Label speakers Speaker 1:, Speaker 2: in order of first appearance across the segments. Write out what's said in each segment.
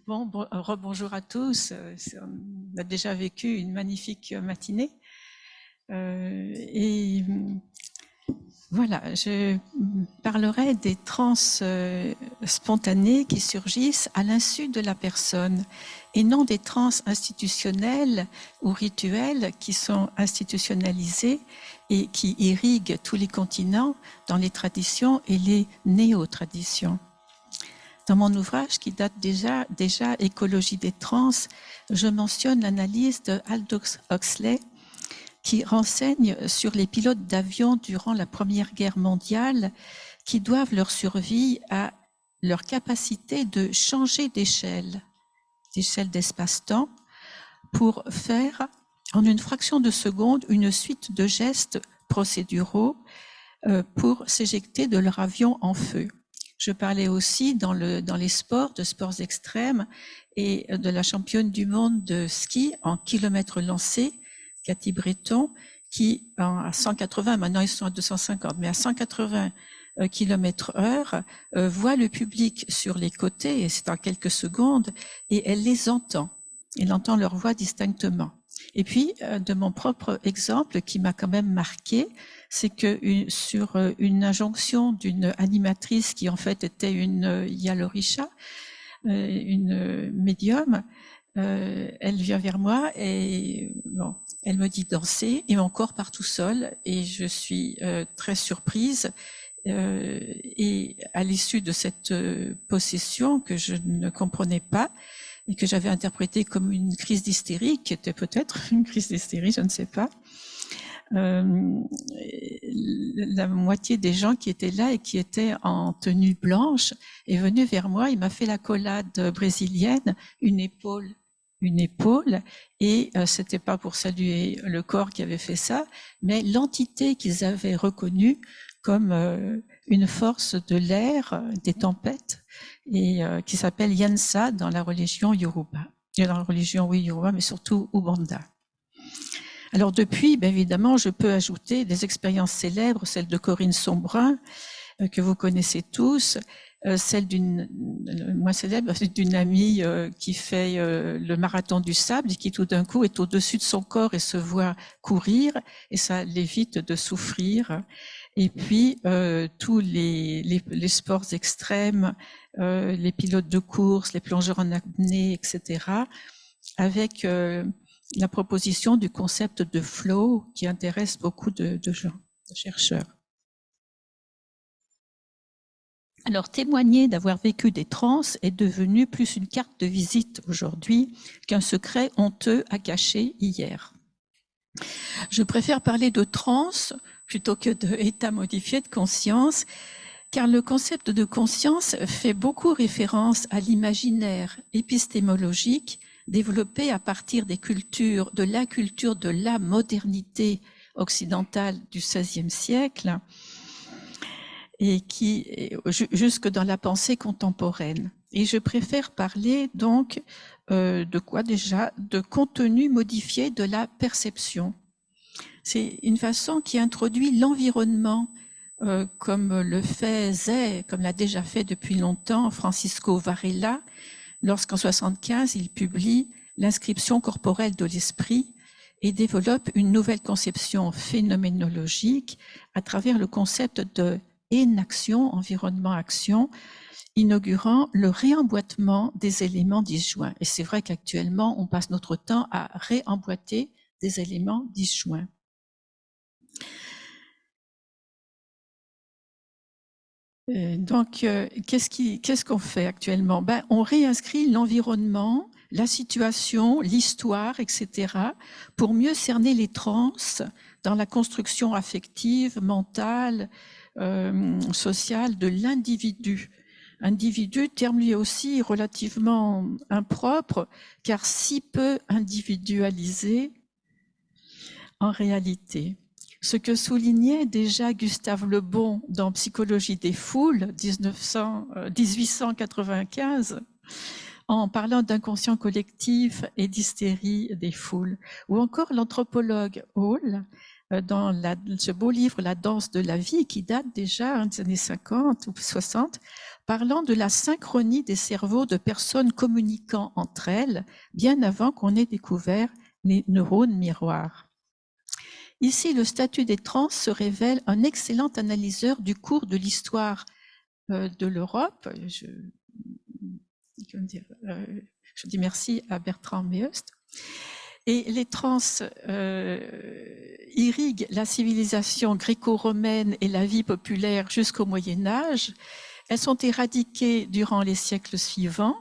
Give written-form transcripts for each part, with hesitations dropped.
Speaker 1: Rebonjour à tous. On a déjà vécu une magnifique matinée. Et voilà, je parlerai des trans spontanées qui surgissent à l'insu de la personne et non des trans institutionnelles ou rituels qui sont institutionnalisés et qui irriguent tous les continents dans les traditions et les néo-traditions. Dans mon ouvrage qui date déjà Écologie des trans, je mentionne l'analyse de Aldous Huxley qui renseigne sur les pilotes d'avion durant la Première Guerre mondiale qui doivent leur survie à leur capacité de changer d'échelle d'espace-temps pour faire en une fraction de seconde une suite de gestes procéduraux pour s'éjecter de leur avion en feu. Je parlais aussi dans les sports, de sports extrêmes et de la championne du monde de ski en kilomètres lancés, Cathy Breton, qui à 180, maintenant ils sont à 250, mais à 180 km/h, voit le public sur les côtés, et c'est en quelques secondes, et elle les entend. Elle entend leur voix distinctement. Et puis, de mon propre exemple qui m'a quand même marqué, c'est que sur une injonction d'une animatrice qui en fait était une Yalorisha, une médium, elle vient vers moi et bon, elle me dit danser et mon corps part tout seul et je suis très surprise. Et à l'issue de cette possession que je ne comprenais pas et que j'avais interprétée comme une crise d'hystérie, qui était peut-être une crise d'hystérie, je ne sais pas, la moitié des gens qui étaient là et qui étaient en tenue blanche est venue vers moi. Il m'a fait l'accolade brésilienne, une épaule, et c'était pas pour saluer le corps qui avait fait ça, mais l'entité qu'ils avaient reconnue comme une force de l'air, des tempêtes, et qui s'appelle Yansa dans la religion Yoruba. Dans la religion, oui, Yoruba, mais surtout Ubanda. Alors depuis, bien évidemment, je peux ajouter des expériences célèbres, celle de Corinne Sombrin, que vous connaissez tous, celle d'une moins célèbre, d'une amie qui fait le marathon du sable et qui tout d'un coup est au-dessus de son corps et se voit courir, et ça l'évite de souffrir. Et puis tous les sports extrêmes, les pilotes de course, les plongeurs en apnée, etc., avec la proposition du concept de flow qui intéresse beaucoup de gens, de chercheurs. Alors, témoigner d'avoir vécu des trans est devenu plus une carte de visite aujourd'hui qu'un secret honteux à cacher hier. Je préfère parler de trans plutôt que d'état modifié de conscience, car le concept de conscience fait beaucoup référence à l'imaginaire épistémologique développé à partir des cultures, de la modernité occidentale du XVIe siècle, et qui jusque dans la pensée contemporaine. Et je préfère parler donc de quoi déjà? De contenu modifié de la perception. C'est une façon qui introduit l'environnement comme le faisait, comme l'a déjà fait depuis longtemps Francisco Varela, lorsqu'en 75 il publie l'inscription corporelle de l'esprit et développe une nouvelle conception phénoménologique à travers le concept de énaction, environnement-action, inaugurant le réemboîtement des éléments disjoints. Et c'est vrai qu'actuellement, on passe notre temps à réemboîter des éléments disjoints. Donc, qu'est-ce qu'on fait actuellement? On réinscrit l'environnement, la situation, l'histoire, etc., pour mieux cerner les trans dans la construction affective, mentale, sociale de l'individu. Individu, terme lui aussi relativement impropre, car si peu individualisé en réalité. Ce que soulignait déjà Gustave Le Bon dans Psychologie des foules, 1895, en parlant d'inconscient collectif et d'hystérie des foules, ou encore l'anthropologue Hall, dans ce beau livre La danse de la vie, qui date déjà des années 50 ou 60, parlant de la synchronie des cerveaux de personnes communiquant entre elles, bien avant qu'on ait découvert les neurones miroirs. Ici, le statut des trans se révèle un excellent analyseur du cours de l'histoire de l'Europe. Je dis merci à Bertrand Meust. Et les trans irriguent la civilisation gréco-romaine et la vie populaire jusqu'au Moyen-Âge. Elles sont éradiquées durant les siècles suivants,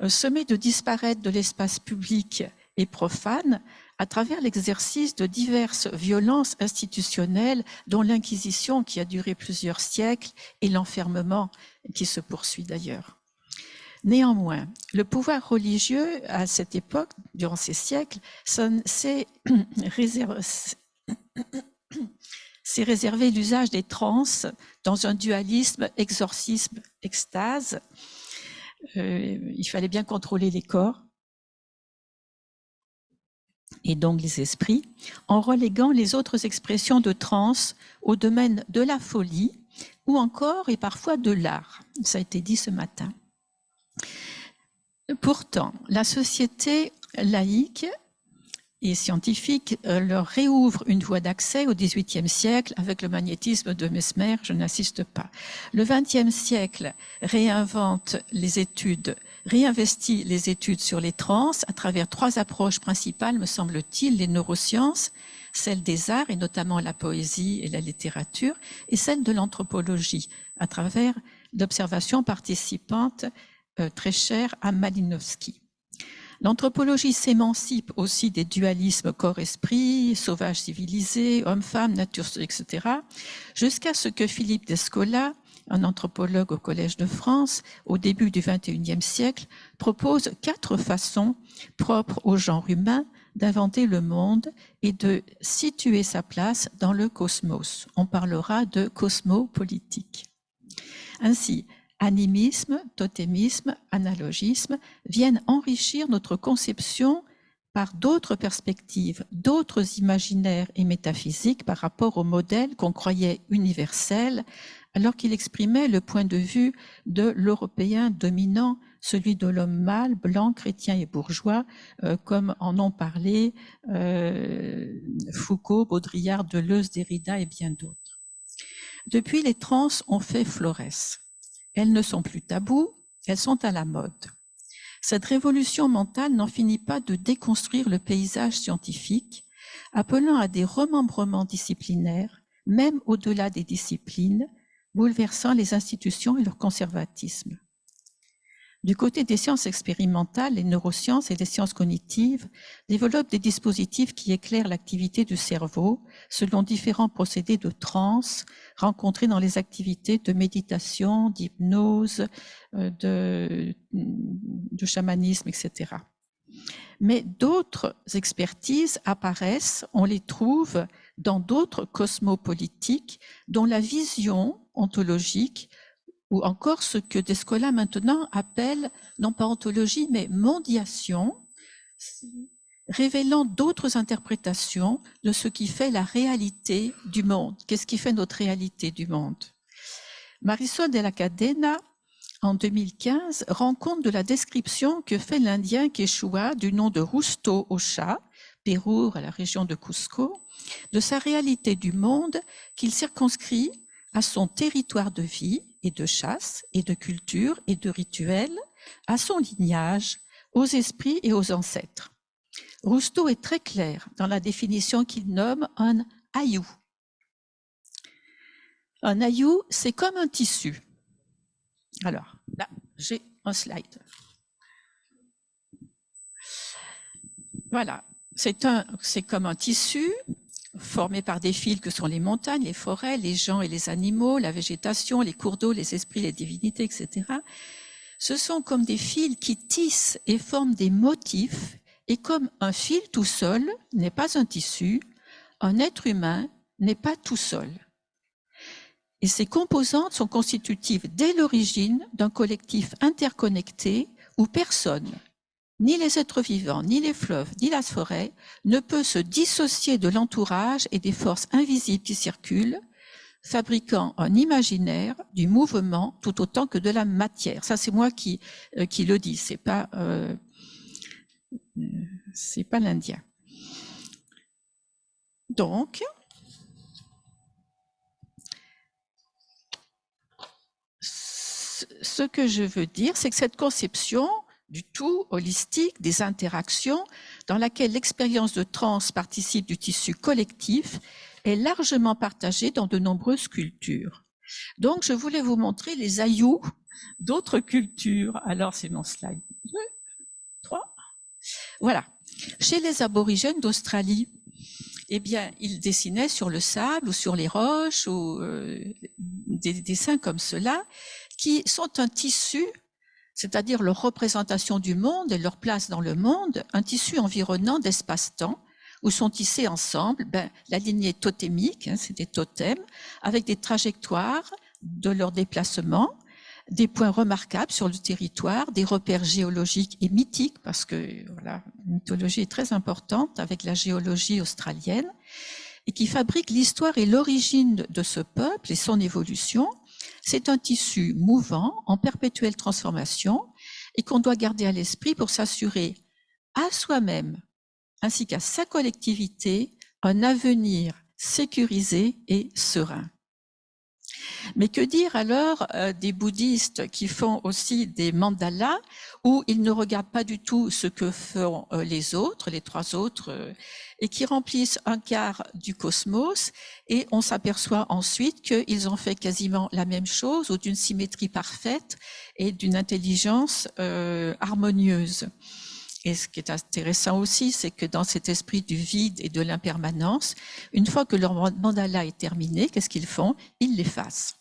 Speaker 1: semées de disparaître de l'espace public et profane à travers l'exercice de diverses violences institutionnelles, dont l'Inquisition qui a duré plusieurs siècles et l'enfermement qui se poursuit d'ailleurs. Néanmoins, le pouvoir religieux à cette époque, durant ces siècles, s'est réservé l'usage des trans dans un dualisme exorcisme-extase. Il fallait bien contrôler les corps et donc les esprits, en reléguant les autres expressions de trans au domaine de la folie ou encore et parfois de l'art. Ça a été dit ce matin. Pourtant, la société laïque et scientifique leur réouvre une voie d'accès au XVIIIe siècle avec le magnétisme de Mesmer, je n'insiste pas. Le XXe siècle réinvente les études, réinvestit les études sur les trans à travers 3 approches principales, me semble-t-il, les neurosciences, celle des arts et notamment la poésie et la littérature, et celle de l'anthropologie à travers l'observation participante très chère à Malinowski. L'anthropologie s'émancipe aussi des dualismes corps-esprit, sauvage civilisé, homme-femme, nature, etc., jusqu'à ce que Philippe Descola, un anthropologue au Collège de France, au début du XXIe siècle, propose 4 façons propres au genre humain d'inventer le monde et de situer sa place dans le cosmos. On parlera de cosmopolitique. Ainsi, animisme, totémisme, analogisme viennent enrichir notre conception par d'autres perspectives, d'autres imaginaires et métaphysiques par rapport au modèle qu'on croyait universel, alors qu'il exprimait le point de vue de l'Européen dominant, celui de l'homme mâle, blanc, chrétien et bourgeois, comme en ont parlé Foucault, Baudrillard, Deleuze, Derrida et bien d'autres. Depuis, les trans ont fait florès. Elles ne sont plus tabous, elles sont à la mode. Cette révolution mentale n'en finit pas de déconstruire le paysage scientifique, appelant à des remembrements disciplinaires, même au-delà des disciplines, bouleversant les institutions et leur conservatisme. Du côté des sciences expérimentales, les neurosciences et les sciences cognitives développent des dispositifs qui éclairent l'activité du cerveau selon différents procédés de transe rencontrés dans les activités de méditation, d'hypnose, de chamanisme, etc. Mais d'autres expertises apparaissent, on les trouve dans d'autres cosmopolitiques dont la vision ontologique ou encore ce que Descola maintenant appelle, non pas ontologie, mais mondiation, révélant d'autres interprétations de ce qui fait la réalité du monde. Qu'est-ce qui fait notre réalité du monde? Marisol de la Cadena, en 2015, rend compte de la description que fait l'Indien Quechua du nom de Rusto Ocha, Pérou, à la région de Cusco, de sa réalité du monde qu'il circonscrit à son territoire de vie et de chasse et de culture et de rituels, à son lignage, aux esprits et aux ancêtres. Rusto est très clair dans la définition qu'il nomme un ayou. Un ayou, c'est comme un tissu. Alors, là, j'ai un slide. Voilà, c'est comme un tissu formé par des fils que sont les montagnes, les forêts, les gens et les animaux, la végétation, les cours d'eau, les esprits, les divinités, etc. Ce sont comme des fils qui tissent et forment des motifs, et comme un fil tout seul n'est pas un tissu, un être humain n'est pas tout seul. Et ces composantes sont constitutives dès l'origine d'un collectif interconnecté où personne, ni les êtres vivants, ni les fleuves, ni la forêt ne peut se dissocier de l'entourage et des forces invisibles qui circulent, fabriquant un imaginaire du mouvement tout autant que de la matière. Ça, c'est moi qui le dis, c'est pas l'Indien. Donc, ce que je veux dire, c'est que cette conception du tout holistique, des interactions, dans laquelle l'expérience de transe participe du tissu collectif, est largement partagée dans de nombreuses cultures. Donc, je voulais vous montrer les aïeux d'autres cultures. Alors, c'est mon slide 2, 3. Voilà. Chez les aborigènes d'Australie, eh bien, ils dessinaient sur le sable ou sur les roches ou des dessins comme cela, qui sont un tissu, c'est-à-dire leur représentation du monde et leur place dans le monde, un tissu environnant d'espace-temps, où sont tissés ensemble la lignée totémique, c'est des totems, avec des trajectoires de leur déplacement, des points remarquables sur le territoire, des repères géologiques et mythiques, parce que voilà, la mythologie est très importante avec la géologie australienne, et qui fabrique l'histoire et l'origine de ce peuple et son évolution. C'est un tissu mouvant, en perpétuelle transformation, et qu'on doit garder à l'esprit pour s'assurer à soi-même, ainsi qu'à sa collectivité, un avenir sécurisé et serein. Mais que dire alors des bouddhistes qui font aussi des mandalas où ils ne regardent pas du tout ce que font les autres, les trois autres, et qui remplissent un quart du cosmos, et on s'aperçoit ensuite qu'ils ont fait quasiment la même chose ou d'une symétrie parfaite et d'une intelligence harmonieuse. Et ce qui est intéressant aussi, c'est que dans cet esprit du vide et de l'impermanence, une fois que leur mandala est terminé, qu'est-ce qu'ils font? Ils l'effacent.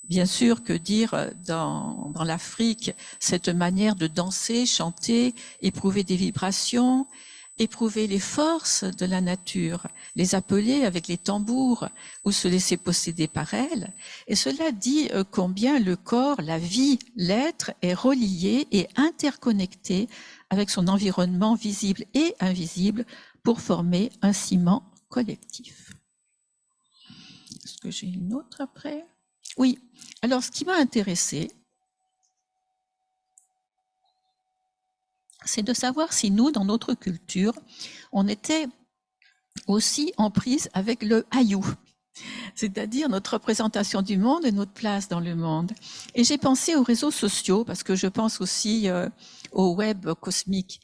Speaker 1: Bien sûr, que dire dans l'Afrique, cette manière de danser, chanter, éprouver des vibrations, éprouver les forces de la nature, les appeler avec les tambours ou se laisser posséder par elles. Et cela dit combien le corps, la vie, l'être est relié et interconnecté avec son environnement visible et invisible pour former un ciment collectif. Est-ce que j'ai une autre après? Oui. Alors, ce qui m'a intéressée, c'est de savoir si nous, dans notre culture, on était aussi en prise avec le aïou, c'est-à-dire notre représentation du monde et notre place dans le monde. Et j'ai pensé aux réseaux sociaux, parce que je pense aussi au web cosmique.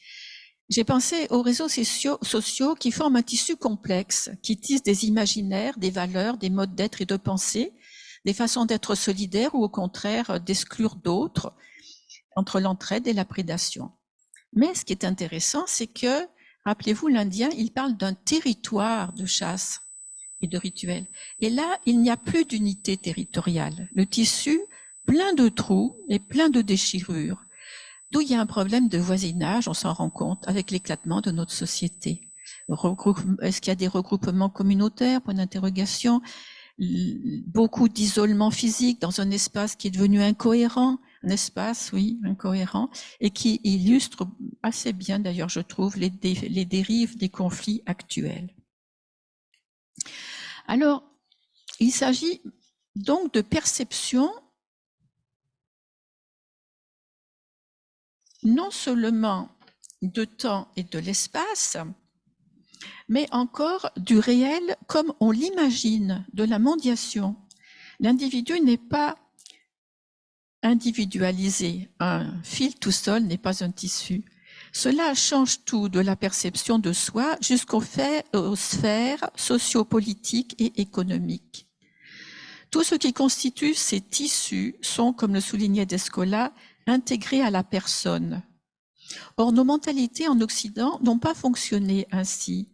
Speaker 1: J'ai pensé aux réseaux sociaux qui forment un tissu complexe, qui tissent des imaginaires, des valeurs, des modes d'être et de pensée, des façons d'être solidaires ou au contraire d'exclure d'autres, entre l'entraide et la prédation. Mais ce qui est intéressant, c'est que, rappelez-vous, l'Indien, il parle d'un territoire de chasse et de rituel. Et là, il n'y a plus d'unité territoriale. Le tissu, plein de trous et plein de déchirures. D'où il y a un problème de voisinage, on s'en rend compte, avec l'éclatement de notre société. Est-ce qu'il y a des regroupements communautaires? Point d'interrogation. Beaucoup d'isolement physique dans un espace qui est devenu incohérent, un espace, oui, incohérent, et qui illustre assez bien, d'ailleurs, je trouve, les dérives des conflits actuels. Alors, il s'agit donc de perception non seulement de temps et de l'espace, mais encore du réel comme on l'imagine, de la mondiation. L'individu n'est pas individualisé. Un fil tout seul n'est pas un tissu. Cela change tout, de la perception de soi jusqu'aux sphères sociopolitiques et économiques. Tout ce qui constitue ces tissus sont, comme le soulignait Descola, intégrés à la personne. Or, nos mentalités en Occident n'ont pas fonctionné ainsi.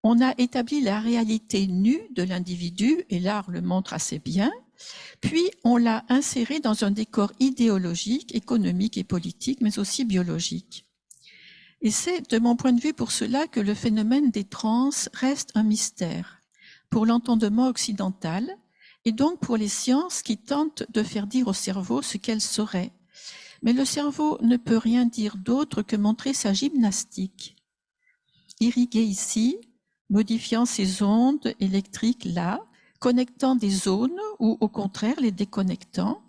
Speaker 1: On a établi la réalité nue de l'individu, et l'art le montre assez bien, puis on l'a inséré dans un décor idéologique, économique et politique, mais aussi biologique. Et c'est, de mon point de vue, pour cela que le phénomène des trans reste un mystère pour l'entendement occidental, et donc pour les sciences qui tentent de faire dire au cerveau ce qu'elles sauraient. Mais le cerveau ne peut rien dire d'autre que montrer sa gymnastique. Irriguer ici, modifiant ses ondes électriques là, connectant des zones ou au contraire les déconnectant.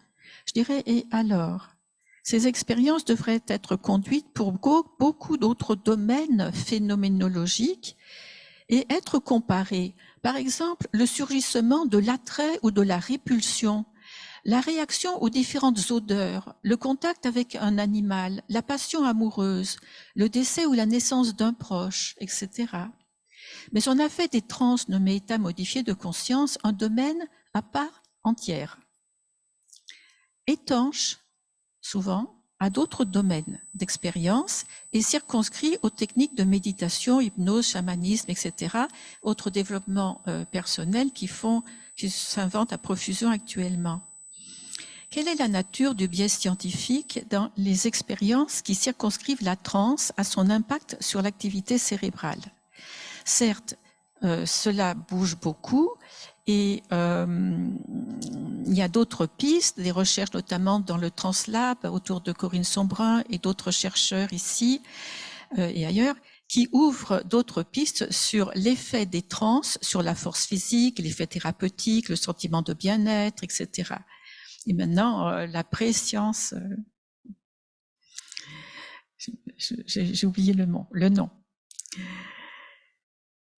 Speaker 1: Je dirais, et alors? Ces expériences devraient être conduites pour beaucoup d'autres domaines phénoménologiques et être comparées. Par exemple, le surgissement de l'attrait ou de la répulsion, la réaction aux différentes odeurs, le contact avec un animal, la passion amoureuse, le décès ou la naissance d'un proche, etc. Mais on a fait des trans nommés états modifiés de conscience un domaine à part entière, étanche souvent à d'autres domaines d'expérience et circonscrit aux techniques de méditation, hypnose, chamanisme, etc., autres développements personnels qui s'inventent à profusion actuellement. Quelle est la nature du biais scientifique dans les expériences qui circonscrivent la transe à son impact sur l'activité cérébrale? Certes, cela bouge beaucoup et il y a d'autres pistes, des recherches notamment dans le Translab autour de Corinne Sombrin et d'autres chercheurs ici et ailleurs qui ouvrent d'autres pistes sur l'effet des trans sur la force physique, l'effet thérapeutique, le sentiment de bien-être, etc. Et maintenant, la pré-science, j'ai oublié le nom.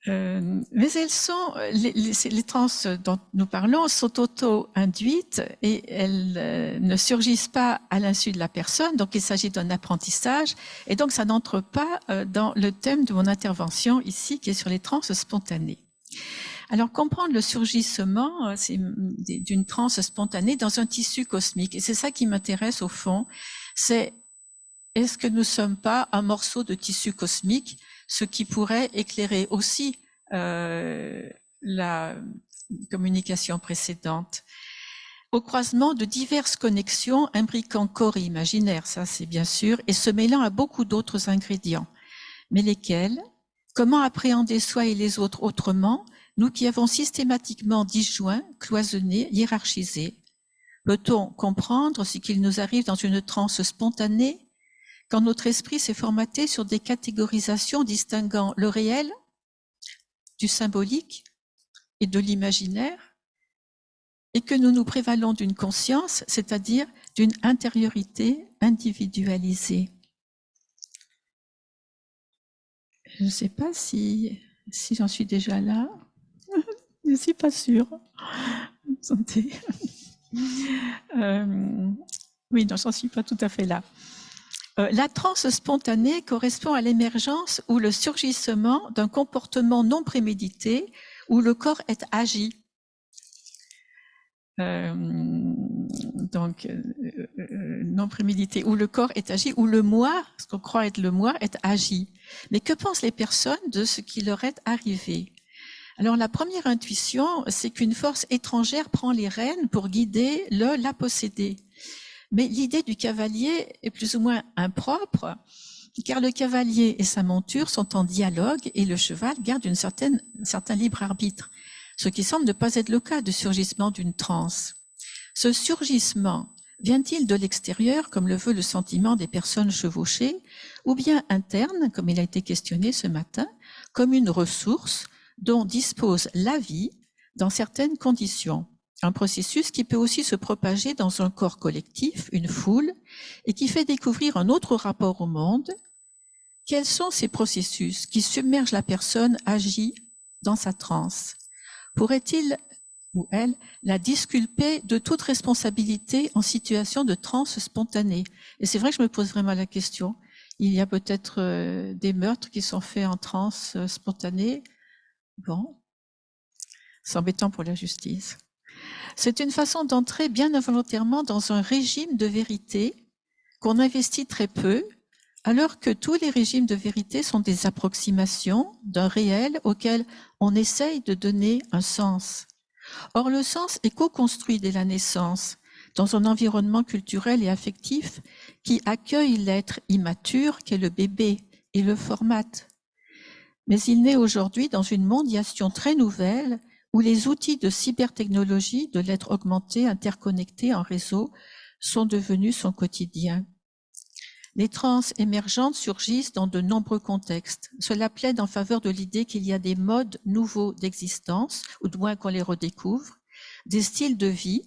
Speaker 1: Mais elles sont, les trans dont nous parlons sont auto-induites et elles ne surgissent pas à l'insu de la personne, donc il s'agit d'un apprentissage et donc ça n'entre pas dans le thème de mon intervention ici qui est sur les trans spontanées. Alors, comprendre le surgissement d'une transe spontanée dans un tissu cosmique, et c'est ça qui m'intéresse au fond, c'est est-ce que nous ne sommes pas un morceau de tissu cosmique, ce qui pourrait éclairer aussi la communication précédente. Au croisement de diverses connexions imbriquant corps et imaginaire, ça c'est bien sûr, et se mêlant à beaucoup d'autres ingrédients. Mais lesquels? Comment appréhender soi et les autres autrement, nous qui avons systématiquement disjoint, cloisonné, hiérarchisé? Peut-on comprendre ce qu'il nous arrive dans une transe spontanée, quand notre esprit s'est formaté sur des catégorisations distinguant le réel du symbolique et de l'imaginaire, et que nous nous prévalons d'une conscience, c'est-à-dire d'une intériorité individualisée? Je ne sais pas si j'en suis déjà là. Je ne suis pas sûre. Santé. Oui, non, j'en suis pas tout à fait là. La transe spontanée correspond à l'émergence ou le surgissement d'un comportement non prémédité où le corps est agi. Donc, non prémédité, où le corps est agi, où le moi, ce qu'on croit être le moi, est agi. Mais que pensent les personnes de ce qui leur est arrivé? Alors, la première intuition, c'est qu'une force étrangère prend les rênes pour guider la possédée. Mais l'idée du cavalier est plus ou moins impropre, car le cavalier et sa monture sont en dialogue et le cheval garde un certain libre arbitre, ce qui semble ne pas être le cas du surgissement d'une transe. Ce surgissement vient-il de l'extérieur, comme le veut le sentiment des personnes chevauchées, ou bien interne, comme il a été questionné ce matin, comme une ressource dont dispose la vie dans certaines conditions? Un processus qui peut aussi se propager dans un corps collectif, une foule, et qui fait découvrir un autre rapport au monde. Quels sont ces processus qui submergent la personne agie dans sa transe? Pourrait-il ou elle la disculper de toute responsabilité en situation de transe spontanée? Et c'est vrai que je me pose vraiment la question. Il y a peut-être des meurtres qui sont faits en transe spontanée. Bon, c'est embêtant pour la justice. C'est une façon d'entrer bien involontairement dans un régime de vérité qu'on investit très peu, alors que tous les régimes de vérité sont des approximations d'un réel auquel on essaye de donner un sens. Or, le sens est co-construit dès la naissance, dans un environnement culturel et affectif qui accueille l'être immature qu'est le bébé et le formate. Mais il naît aujourd'hui dans une mondiation très nouvelle où les outils de cybertechnologie, de l'être augmenté, interconnecté en réseau, sont devenus son quotidien. Les trans émergentes surgissent dans de nombreux contextes. Cela plaide en faveur de l'idée qu'il y a des modes nouveaux d'existence, ou du moins qu'on les redécouvre, des styles de vie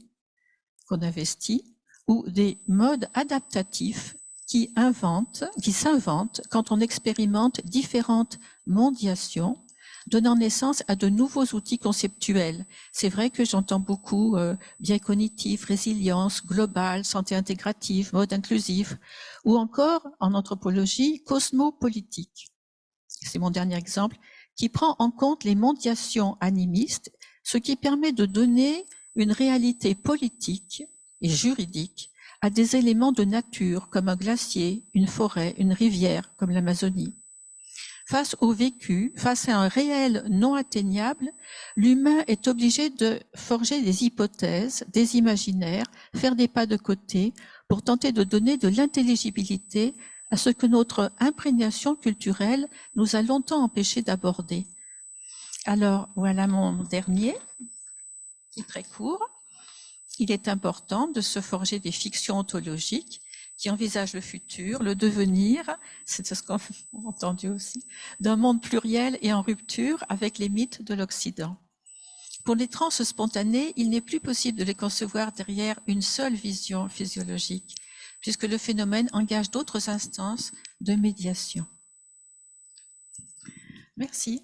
Speaker 1: qu'on investit, ou des modes adaptatifs qui s'inventent quand on expérimente différentes mondiations, donnant naissance à de nouveaux outils conceptuels. C'est vrai que j'entends beaucoup biais cognitif, résilience, globale, santé intégrative, mode inclusif, ou encore, en anthropologie, cosmopolitique. C'est mon dernier exemple, qui prend en compte les mondiations animistes, ce qui permet de donner une réalité politique et juridique à des éléments de nature comme un glacier, une forêt, une rivière comme l'Amazonie. Face au vécu, face à un réel non atteignable, l'humain est obligé de forger des hypothèses, des imaginaires, faire des pas de côté pour tenter de donner de l'intelligibilité à ce que notre imprégnation culturelle nous a longtemps empêché d'aborder. Alors, voilà mon dernier, qui est très court. Il est important de se forger des fictions ontologiques qui envisagent le futur, le devenir, c'est ce qu'on a entendu aussi, d'un monde pluriel et en rupture avec les mythes de l'Occident. Pour les trans spontanés, il n'est plus possible de les concevoir derrière une seule vision physiologique, puisque le phénomène engage d'autres instances de médiation. Merci.